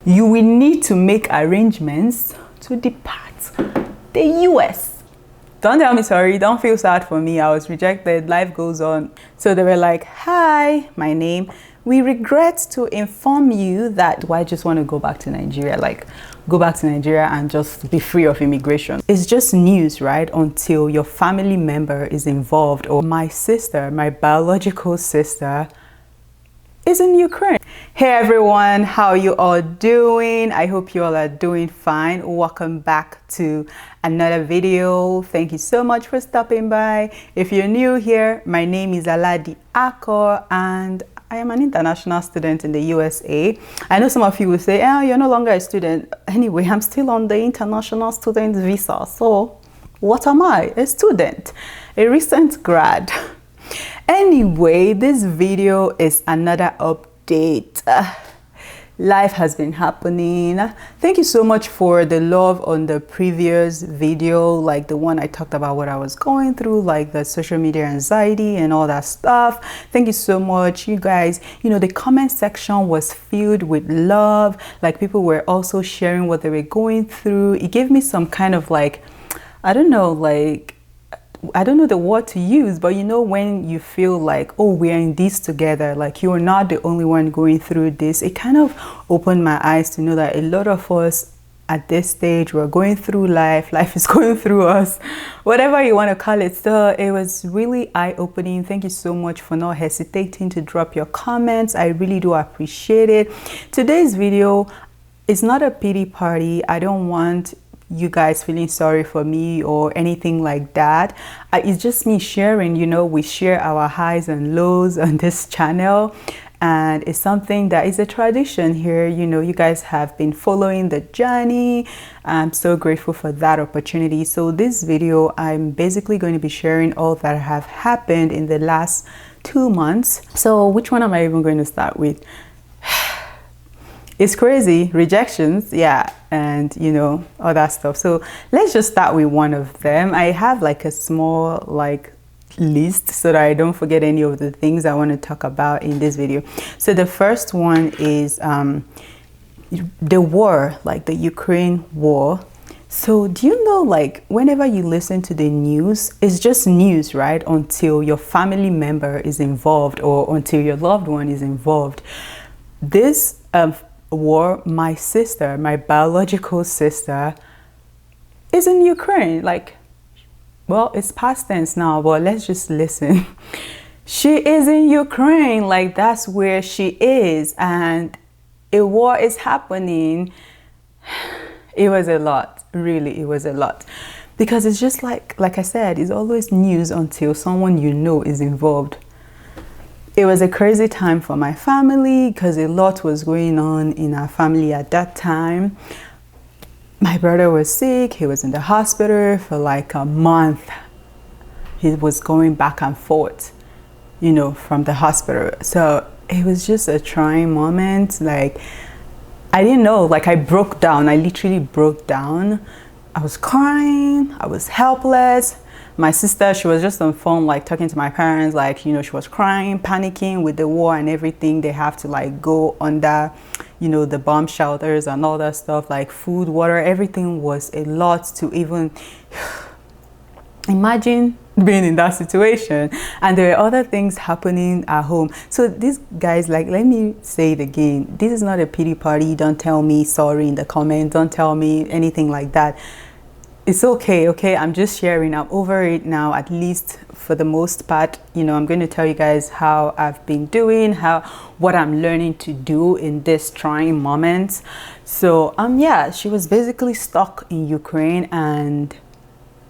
you will need to make arrangements to depart the US. Don't tell me sorry, don't feel sad for me. I was rejected, life goes on. So they were like, hi, my name. We regret to inform you that I just want to go back to Nigeria, like go back to Nigeria and just be free of immigration. It's just news, right? Until your family member is involved, or my sister, my biological sister, is in Ukraine. Hey everyone, how you all doing? I hope you all are doing fine. Welcome back to another video. Thank you so much for stopping by. If you're new here, my name is Aladi-Ada Akoh and I am an international student in the USA. I know some of you will say, oh, you're no longer a student. Anyway, I'm still on the international student visa. So what am I? A student, a recent grad. Anyway, this video is another update. Life has been happening. Thank you so much for the love on the previous video, like the one I talked about what I was going through, like the social media anxiety and all that stuff. Thank you so much, you guys. You know, the comment section was filled with love. Like people were also sharing what they were going through. It gave me some kind of like, I don't know the word to use, but you know, when you feel like, oh, we are in this together, like you're not the only one going through this, it kind of opened my eyes to know that a lot of us at this stage, we're going through life is going through us, whatever you want to call it. So it was really eye-opening. Thank you so much for not hesitating to drop your comments. I really do appreciate it. Today's video is not a pity party. I don't want you guys feeling sorry for me or anything like that. It's just me sharing, you know, we share our highs and lows on this channel, and it's something that is a tradition here. You know, you guys have been following the journey. I'm so grateful for that opportunity. So this video, I'm basically going to be sharing all that have happened in the last 2 months. So which one am I even going to start with? It's crazy, rejections, yeah, and you know, all that stuff. So let's just start with one of them. I have like a small like list so that I don't forget any of the things I want to talk about in this video. So the first one is the war, like the Ukraine war. So do you know, like whenever you listen to the news, it's just news, right? Until your family member is involved or until your loved one is involved. This war, my sister, my biological sister, is in Ukraine. Like, well, it's past tense now, but let's just listen. She is in Ukraine, like that's where she is, and a war is happening. It was a lot, really, it was a lot. Because it's just like I said, it's always news until someone you know is involved. It was a crazy time for my family because a lot was going on in our family at that time. My brother was sick. He was in the hospital for like a month. He was going back and forth, you know, from the hospital. So it was just a trying moment. Like, I didn't know, like I broke down. I literally broke down. I was crying. I was helpless. My sister, she was just on phone, like talking to my parents, like, you know, she was crying, panicking with the war and everything. They have to like go under, you know, the bomb shelters and all that stuff, like food, water, everything was a lot to even imagine being in that situation. And there are other things happening at home. So these guys, like, let me say it again. This is not a pity party. Don't tell me sorry in the comments. Don't tell me anything like that. It's okay, okay? I'm just sharing. I'm over it now, at least for the most part. You know, I'm going to tell you guys how I've been doing, what I'm learning to do in this trying moment. So, yeah, she was basically stuck in Ukraine, and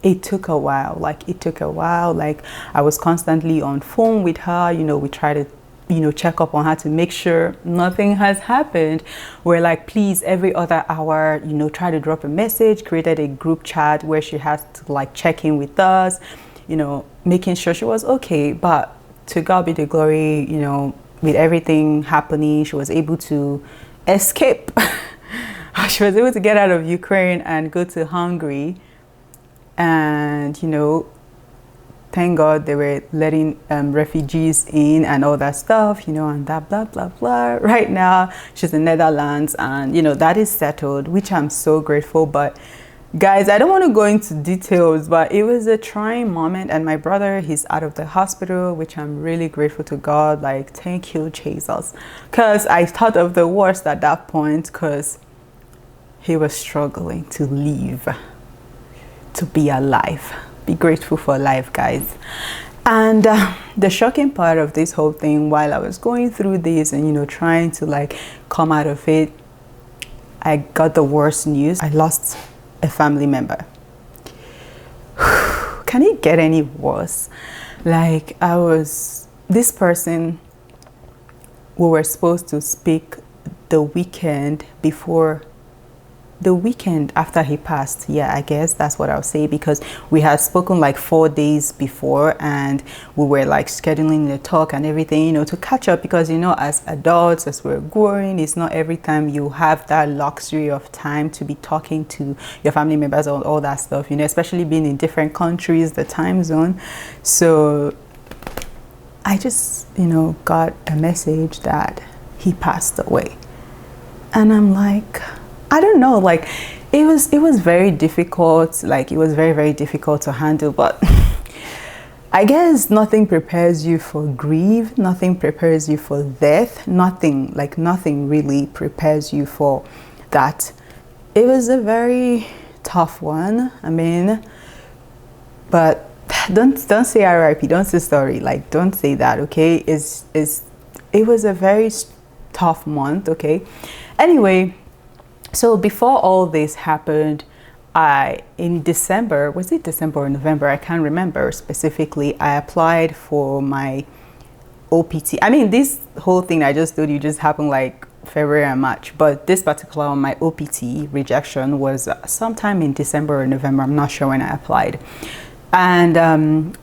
it took a while. Like, I was constantly on phone with her. You know, we tried to, you know, check up on her to make sure nothing has happened. We're like, please, every other hour, you know, try to drop a message, created a group chat where she has to like check in with us, you know, making sure she was okay. But to God be the glory, you know, with everything happening, she was able to escape. She was able to get out of Ukraine and go to Hungary. And, you know, thank God they were letting refugees in and all that stuff, you know, and that blah blah blah. Right now she's in Netherlands, and you know that is settled, which I'm so grateful. But guys, I don't want to go into details, but it was a trying moment, and my brother, he's out of the hospital, which I'm really grateful to God. Like, thank you, Jesus, because I thought of the worst at that point, because he was struggling to live, to be alive. Be grateful for life, guys. And the shocking part of this whole thing, while I was going through this and, you know, trying to like come out of it, I got the worst news. I lost a family member. Can it get any worse? Like, this person, we were supposed to speak the weekend after he passed. Yeah, I guess that's what I'll say, because we had spoken like 4 days before, and we were like scheduling the talk and everything, you know, to catch up, because you know, as adults, as we're growing, it's not every time you have that luxury of time to be talking to your family members or all that stuff, you know, especially being in different countries, the time zone. So I just, you know, got a message that he passed away, and I'm like, I don't know, like it was very difficult. Like, it was very, very difficult to handle. But I guess nothing prepares you for grief, nothing prepares you for death, nothing really prepares you for that. It was a very tough one. I mean, but don't say RIP, don't say sorry, like don't say that, okay? It was a very tough month, okay? Anyway, so before all this happened, in December, was it December or November? I can't remember specifically. I applied for my OPT. I mean, this whole thing I just told you just happened like February and March, but this particular one, my OPT rejection, was sometime in December or November. I'm not sure when I applied. And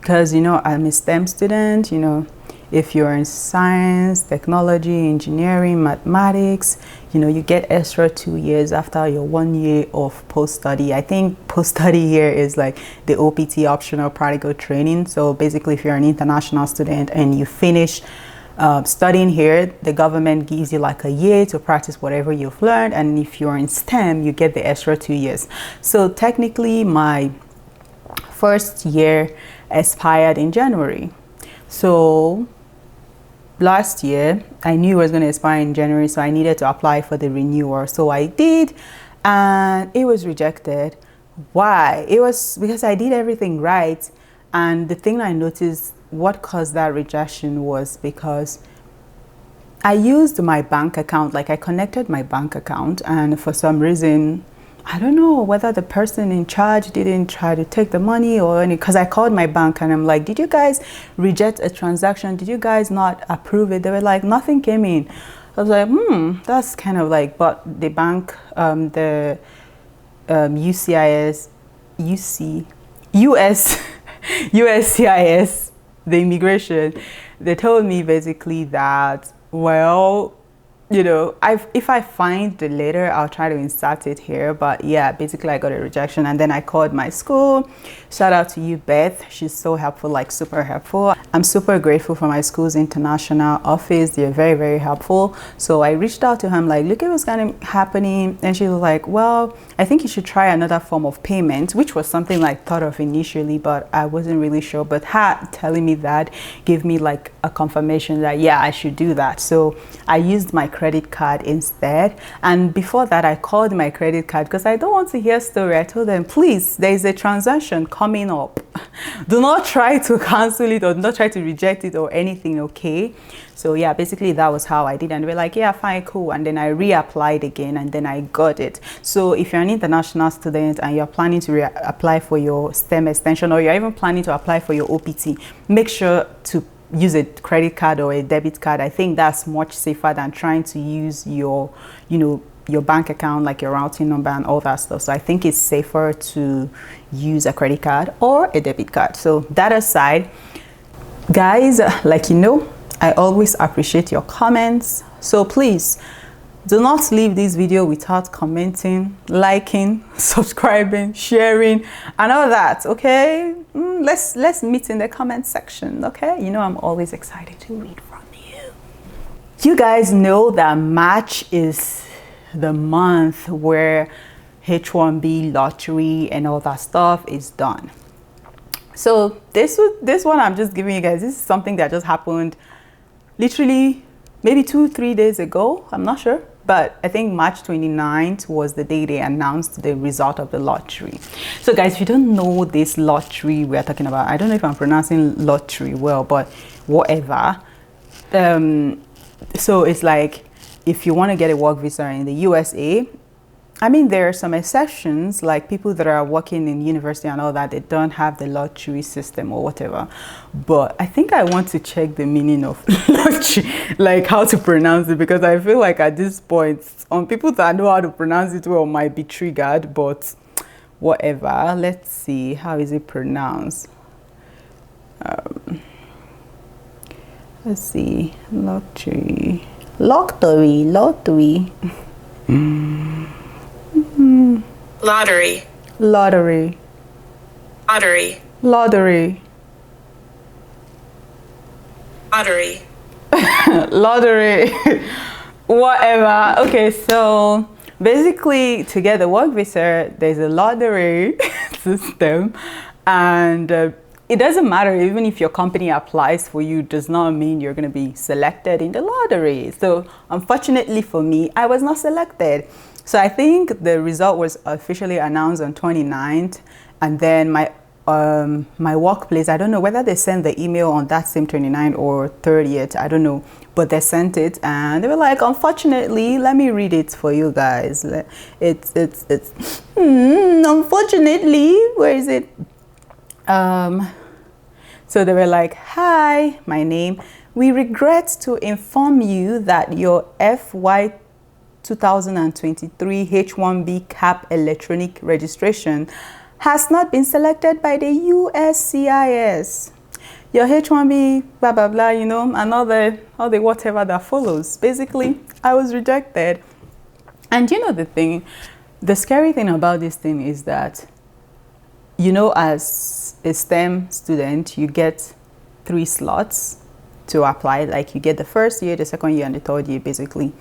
because, you know, I'm a STEM student, you know, if you're in science, technology, engineering, mathematics, you know, you get extra 2 years after your 1 year of post-study. I think post-study here is like the OPT, optional practical training. So basically, if you're an international student and you finish studying here, the government gives you like a year to practice whatever you've learned. And if you're in STEM, you get the extra 2 years. So technically, my first year expired in January. So last year, I knew it was going to expire in January, so I needed to apply for the renewal. So I did, and it was rejected. Why? It was because I did everything right. And the thing I noticed, what caused that rejection, was because I used my bank account. Like, I connected my bank account, and for some reason, I don't know whether the person in charge didn't try to take the money or any, because I called my bank and I'm like, did you guys reject a transaction? Did you guys not approve it? They were like, nothing came in. I was like, that's kind of like, but the bank, the USCIS, the immigration, they told me basically that, well, you know, if I find the letter, I'll try to insert it here. But yeah, basically I got a rejection, and then I called my school. Shout out to you, Beth. She's so helpful, like super helpful. I'm super grateful for my school's international office. They're very, very helpful. So I reached out to her. I'm like, look at what's kind of happening. And she was like, well, I think you should try another form of payment, which was something like thought of initially, but I wasn't really sure. But her telling me that gave me like a confirmation that, yeah, I should do that. So I used my credit card instead. And before that, I called my credit card because I don't want to hear story. I told them, please, there is a transaction coming up. Do not try to cancel it or do not try to reject it or anything, okay? So yeah, basically that was how I did. And we're like, yeah, fine, cool. And then I reapplied again, and then I got it. So if you're an international student and you're planning to apply for your STEM extension, or you're even planning to apply for your OPT, make sure to use a credit card or a debit card. I think that's much safer than trying to use your, your bank account, like your routing number and all that stuff. So I think it's safer to use a credit card or a debit card. So that aside, guys, like, I always appreciate your comments. So please Do not leave this video without commenting, liking, subscribing, sharing, and all that. Okay, let's meet in the comment section. Okay, you know I'm always excited to read from you. You guys know that March is the month where H-1B lottery and all that stuff is done. So this one I'm just giving you guys, this is something that just happened literally maybe 2-3 days ago. I'm not sure, but I think March 29th was the day they announced the result of the lottery. So guys, if you don't know this lottery we're talking about, I don't know if I'm pronouncing lottery well, but whatever. So it's like, if you want to get a work visa in the USA, I mean, there are some exceptions, like people that are working in university and all that, they don't have the lottery system or whatever. But I think I want to check the meaning of lottery, like how to pronounce it, because I feel like at this point, on people that know how to pronounce it well might be triggered, but whatever. Let's see, how is it pronounced? Let's see, lottery. Lottery. Lottery. Lottery. Lottery. Lottery. Lottery. Lottery. Whatever. Okay, so basically to get the work visa, there's a lottery system, and it doesn't matter, even if your company applies for you, does not mean you're going to be selected in the lottery. So unfortunately for me, I was not selected. So I think the result was officially announced on 29th, and then my workplace, I don't know whether they sent the email on that same 29th or 30th, I don't know, but they sent it and they were like, unfortunately, let me read it for you guys. Unfortunately, where is it? So they were like, hi, my name. We regret to inform you that your FY 2023 H-1B CAP electronic registration has not been selected by the USCIS. Your H-1B, blah, blah, blah, you know, and all the whatever that follows. Basically, I was rejected. And you know the scary thing about this thing is that, you know, as a STEM student, you get 3 slots to apply. Like you get the first year, the second year, and the third year, basically.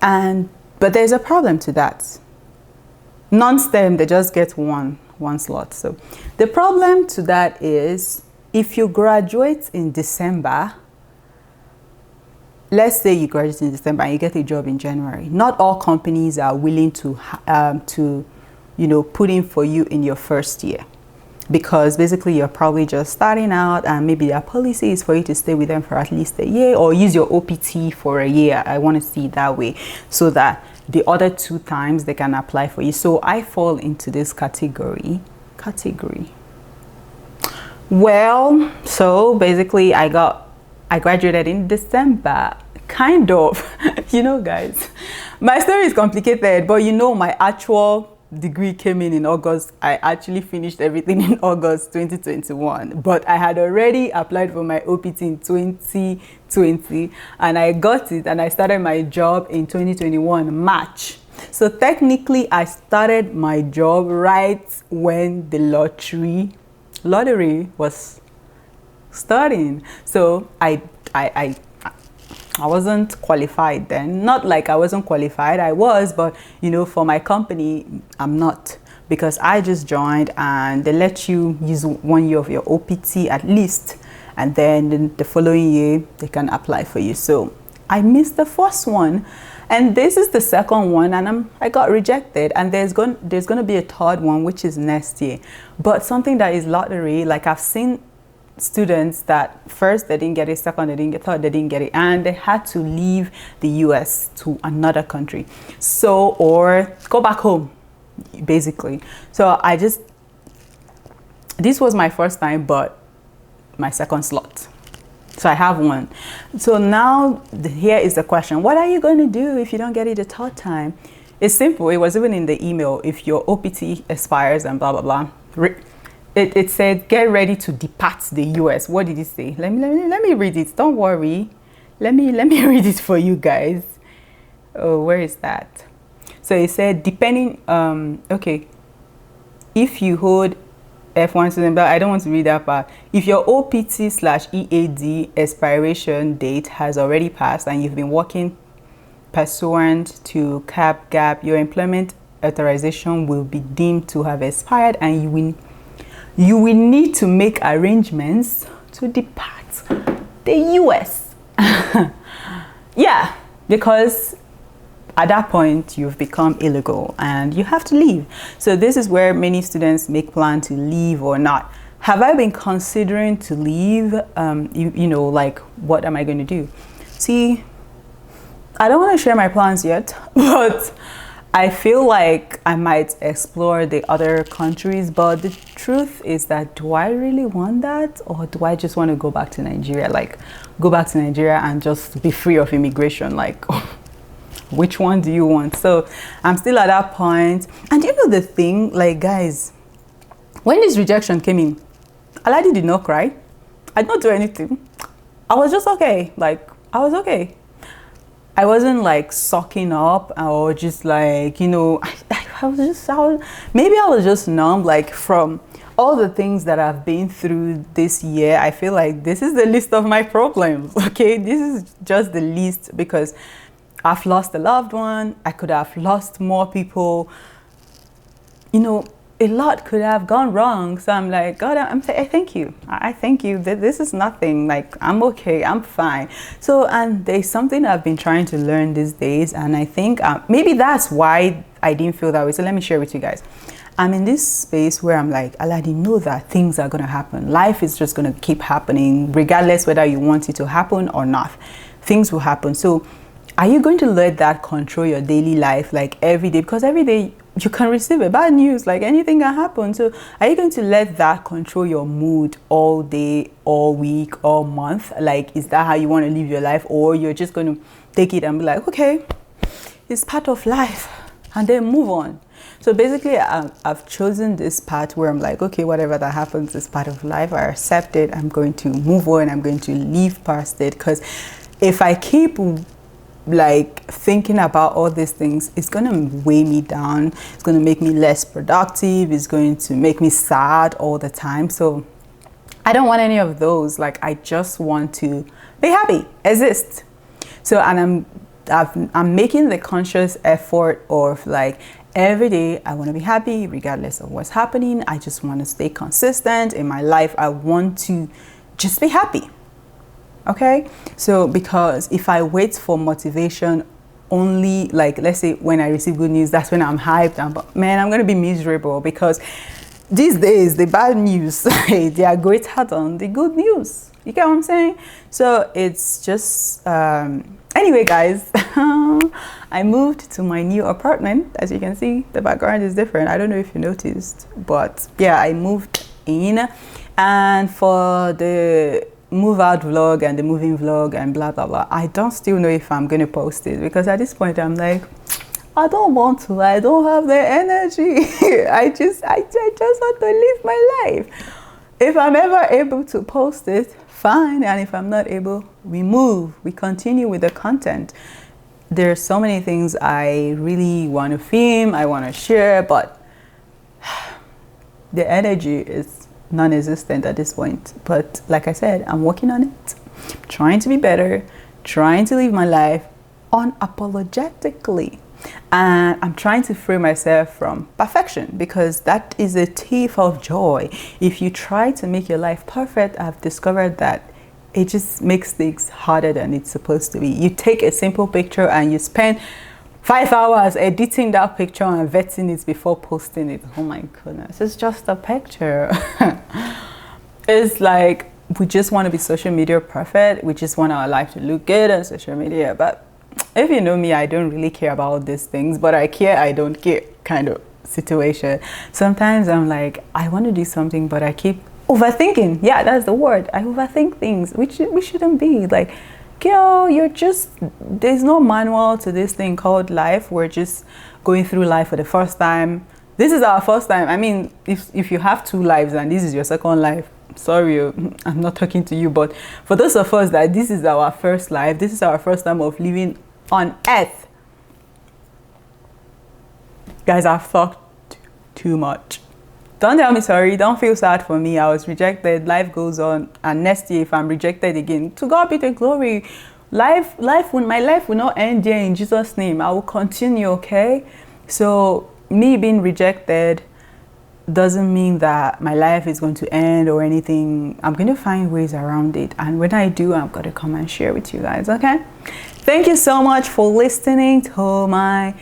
But there's a problem to that. Non-STEM, they just get one slot. So the problem to that is, if you graduate in December, let's say you graduate in December and you get a job in January, not all companies are willing to you know, put in for you in your first year, because basically you're probably just starting out and maybe their policy is for you to stay with them for at least a year or use your OPT for a year. I want to see it that way, so that the other 2 times they can apply for you. So I fall into this category. Well, so basically I graduated in December, kind of. You know, guys, my story is complicated, but you know, my actual degree came in August. I actually finished everything in August 2021, but I had already applied for my OPT in 2020 and I got it, and I started my job in 2021 March. So technically I started my job right when the lottery was starting. So I wasn't qualified then. Not like I wasn't qualified, I was, but you know, for my company, I'm not, because I just joined and they let you use 1 year of your OPT at least, and then the following year they can apply for you. So I missed the first one, and this is the second one, and I got rejected, and there's going to be a third one, which is next year. But something that is lottery, like I've seen students that first they didn't get it, second they didn't get, third they didn't get it, and they had to leave the US to another country, so, or go back home, basically. So this was my first time, but my second slot, so I have one. So now here is the question: what are you going to do if you don't get it the third time? It's simple. It was even in the email. If your OPT expires and blah blah blah, it said, get ready to depart the US. What did it say? Let me read it. Don't worry. Let me read it for you guys. Oh, where is that? So it said depending, okay, if you hold F1 student, but I don't want to read that part. If your OPT/EAD expiration date has already passed and you've been working pursuant to cap gap, your employment authorization will be deemed to have expired and you will need to make arrangements to depart the US. Yeah, because at that point you've become illegal and you have to leave. So this is where many students make plan to leave or not. Have I been considering to leave? You know, like, what am I going to do? See, I don't want to share my plans yet, but I feel like I might explore the other countries. But the truth is that, do I really want that? Or do I just want to go back to Nigeria? Like, go back to Nigeria and just be free of immigration? Like, which one do you want? So I'm still at that point. And you know the thing, like, guys, when this rejection came in, Aladi did not cry. I did not do anything. I was just okay. Like, I was okay. I wasn't like sucking up or just like, you know, maybe I was just numb, like, from all the things that I've been through this year. I feel like this is the list of my problems. Okay, this is just the least, because I've lost a loved one. I could have lost more people. You know, a lot could have gone wrong. So I'm like, God, I thank you. I thank you that this is nothing. Like, I'm okay. I'm fine. So, and there's something I've been trying to learn these days. And I think maybe that's why I didn't feel that way. So let me share with you guys. I'm in this space where I'm like, Aladi, know that things are going to happen. Life is just going to keep happening, regardless whether you want it to happen or not. Things will happen. So are you going to let that control your daily life, like every day? Because every day you can receive a bad news, like anything can happen. So are you going to let that control your mood all day, all week, all month? Like, is that how you want to live your life? Or you're just going to take it and be like, okay, it's part of life, and then move on? So basically, I've chosen this path where I'm like, okay, whatever that happens is part of life. I accept it. I'm going to move on. I'm going to live past it. Because if I keep like thinking about all these things, it's going to weigh me down. It's going to make me less productive. It's going to make me sad all the time. So I don't want any of those. Like, I just want to be happy, exist. So, and I'm making the conscious effort of, like, every day I want to be happy regardless of what's happening. I just want to stay consistent in my life. I want to just be happy. Okay, so because if I wait for motivation only, like, let's say when I receive good news, that's when I'm hyped, man, I'm going to be miserable, because these days the bad news, they are greater than the good news. You get what I'm saying? So it's just, anyway, guys, I moved to my new apartment. As you can see, the background is different. I don't know if you noticed, but yeah, I moved in. And for the move out vlog and the moving vlog and blah blah blah, I don't still know if I'm gonna post it, because at this point I'm like, I don't want to. I don't have the energy. I just want to live my life. If I'm ever able to post it, fine. And if I'm not able, we move. We continue with the content. There's so many things I really want to film, I want to share, but the energy is non-existent at this point. But like I said, I'm working on it, trying to be better, trying to live my life unapologetically, and I'm trying to free myself from perfection, because that is a thief of joy. If you try to make your life perfect, I've discovered that it just makes things harder than it's supposed to be. You take a simple picture and you spend 5 hours editing that picture and vetting it before posting it. Oh my goodness, it's just a picture. It's like, we just want to be social media perfect. We just want our life to look good on social media. But if you know me, I don't really care about all these things, but I care, I don't care kind of situation. Sometimes I'm like, I want to do something, but I keep overthinking. Yeah, that's the word. I overthink things, which we shouldn't be. Like, girl, there's no manual to this thing called life. We're just going through life for the first time. This is our first time. I mean, if you have 2 lives and this is your second life, sorry, I'm not talking to you, but for those of us that this is our first life, this is our first time of living on earth, Guys, I've talked too much. Don't tell me sorry. Don't feel sad for me. I was rejected. Life goes on. And next year, if I'm rejected again, to God be the glory. My life will not end here in Jesus' name. I will continue, okay? So me being rejected doesn't mean that my life is going to end or anything. I'm going to find ways around it. And when I do, I'm going to come and share with you guys, okay? Thank you so much for listening to my...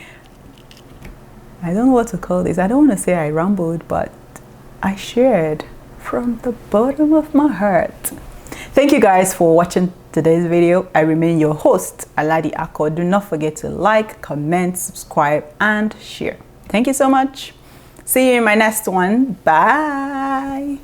I don't know what to call this. I don't want to say I rambled, but I shared from the bottom of my heart. Thank you guys for watching today's video. I remain your host, Aladi-Ada Akoh. Do not forget to like, comment, subscribe, and share. Thank you so much. See you in my next one. Bye.